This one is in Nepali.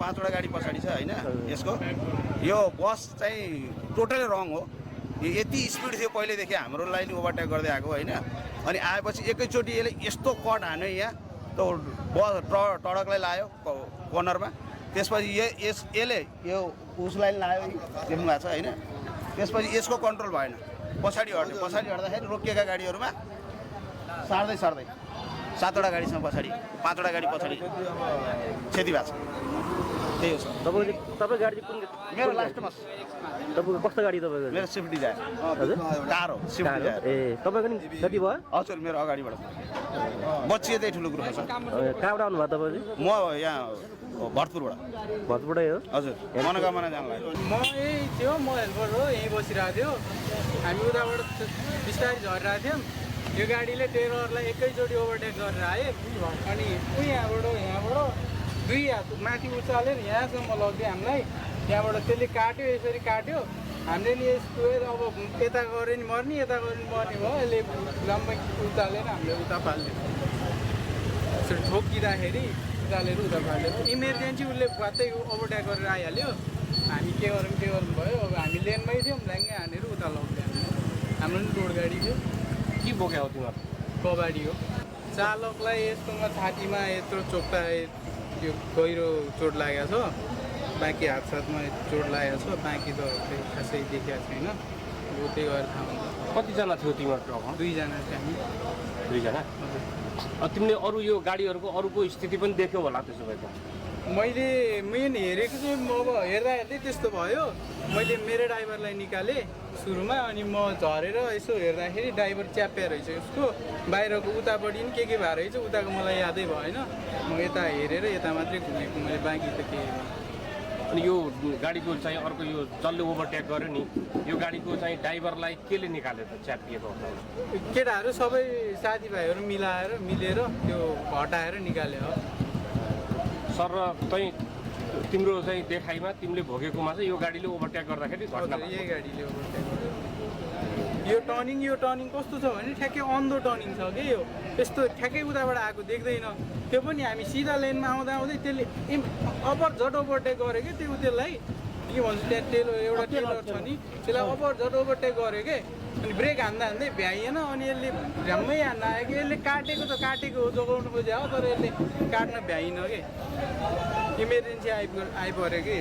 5वटा गाडी पछाडि छ हैन यसको यो बस चाहिँ टोटली रङ हो यति स्पिड थियो पहिलेदेखि हाम्रो लाइन ओभरटेक गर्दै आएको हैन अनि आएपछि एकैचोटि यसले यस्तो कट हान्यो यहाँ त बस टडकलाई लायो कर्नरमा त्यसपछि यसले यो उसलाई लायो देख्नु भएको छ हैन त्यसपछि यसको कन्ट्रोल भएन पछाडि हट्दाखेरि रोकिएका गाडीहरूमा सार्दै 7वटा गाडीसँग पछाडि 5वटा गाडी पछाडि क्षति भएको छ त्यही हो सर तपाईँ गाडी कुन मेरो लास्टमा तपाईँको कस्तो गाडी तपाईँको मेरो स्विफ्ट डिजायर हजुर कार हो स्विफ्ट डिजायर ए तपाईँको नि क्षति भयो हजुर मेरो अगाडिबाट बच्चिए चाहिँ ठुलो कुरो छ कहाँबाट आउनुभयो तपाईँले म यहाँ भरतपुरै हो हजुर मनोकामना जान लाग्यो म यही थियो म हेल्पर हो यहीँ बसिरहेको थियो हामी उताबाट बिस्तारै झरिरहेको थियौँ यो गाडीले टेलरलाई एकैचोटि ओभरटेक गरेर आयो अनि यहाँबाट 2 हात माथि उचालेर यहाँसम्म लग्यो हामीलाई त्यहाँबाट त्यसले काट्यो यसरी काट्यो हामीले नि यस्तो अब यता गऱ्यो नि मर्ने यता गऱ्यो नि मर्ने भयो यसले लम्बै उचालेर हामीले उता फालिदियो यसरी ठोकिँदाखेरि उचालेर उता फालिदियो इमर्जेन्सी उसले भत्तै ओभरटेक गरेर आइहाल्यो हामी के गरौँ भयो अब हामी लेनमै थियौँ ल्याङ्गे हानेर उता लग्यो हाम्रो नि रोड गाडी थियो के बोक्यो हो तिमीहरू कबाडी हो चालकलाई यस्तोमा छातीमा यत्रो चोक्टा त्यो गहिरो चोट लागेको छ बाँकी हातसाथमा चोट लागेको छ बाँकी त खासै देखेको छैन अब त्यही गरेर थाहा हुन्छ कतिजना थियो तिमीहरू ट्रकमा 2 जना थियो हामी 2 जना तिमीले अरू यो गाडीहरूको अरूको स्थिति पनि देख्यौ होला त्यसो भए त मैले मेन हेरेको चाहिँ अब हेर्दै त्यस्तो भयो मैले मेरो ड्राइभरलाई निकालेँ सुरुमा अनि म झरेर यसो हेर्दाखेरि ड्राइभर च्याप्या रहेछ उसको बाहिरको उतापट्टि नि के भएर रहेछ उताको मलाई यादै भएन म यता हेरेर यता मात्रै घुमेको मैले बाँकी त के अनि यो गाडीको चाहिँ अर्को यो जसले ओभरटेक गर्यो नि यो गाडीको चाहिँ ड्राइभरलाई केले निकाल्यो त च्यापिएको केटाहरू सबै साथीभाइहरू मिलेर त्यो हटाएर निकाल्यो हो सर चाहिँ तिम्रो चाहिँ देखाइमा तिमीले भोगेकोमा चाहिँ यो गाडीले ओभरटेक गर्दाखेरि घटना यही गाडीले ओभरटेक यो टर्निङ कस्तो छ भने ठ्याक्कै अन द टर्निङ छ कि यो यस्तो ठ्याक्कै उताबाट आएको देख्दैन त्यो पनि हामी सिधा लेनमा आउँदै त्यसले झट ओभरटेक गऱ्यो कि त्यसलाई के भन्छ त्यहाँ एउटा टेलर छ नि त्यसलाई झट ओभरटेक गऱ्यो कि अनि ब्रेक हान्दै भ्याइएन अनि यसले झ्याम्मै हान्न आयो कि यसले काटेको हो जोगाउनु खोज्यो हो तर यसले काट्न भ्याइन कि इमर्जेन्सी आइपऱ्यो कि